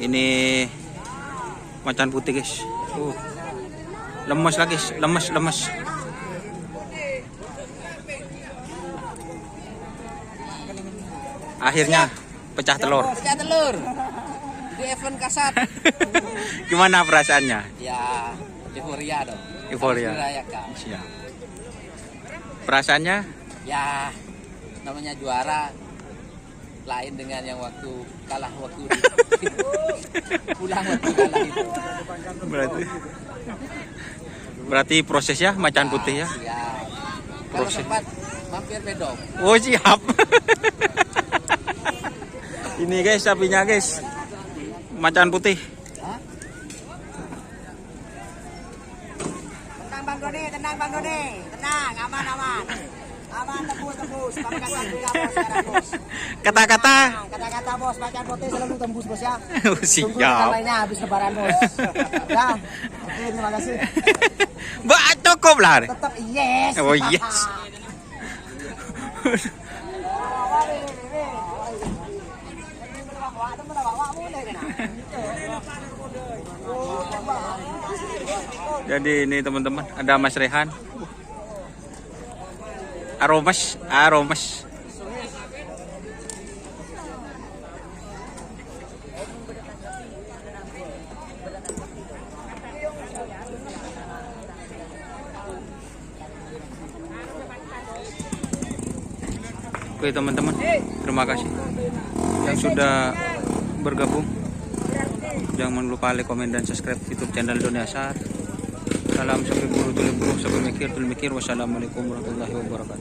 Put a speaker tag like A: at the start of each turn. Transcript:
A: Ini macan putih guys. Lemes lagi, lemes. Akhirnya pecah telur.
B: Pecah telur di event kasat.
A: Gimana perasaannya?
B: Ya, euforia dong.
A: Euforia. Siap. Perasaannya?
B: Ya, namanya juara lain dengan yang waktu kalah pulang waktu kalah itu.
A: Berarti prosesnya macan putih ya?
B: Ya. Kalau sempat mampir bedok.
A: Oh siap. Ini guys sapinya guys, macan putih.
B: Tenang Bang Doni, tenang, aman. Aman, tembus.
A: Kata-kata
B: Bos, macan putih selalu tembus bos ya.
A: siap.
B: Tunggu lainnya habis lebaran bos. Ya, oke, terima kasih.
A: Mbak cukup lah.
B: Tetap yes.
A: Oh yes. Jadi ini teman-teman ada Mas Rehan. Aromas. Oke teman-teman, terima kasih yang sudah bergabung. Jangan lupa like, komen, dan subscribe YouTube channel Doni Asar. Salam sampai buru sampai mikir. Wassalamualaikum warahmatullahi wabarakatuh.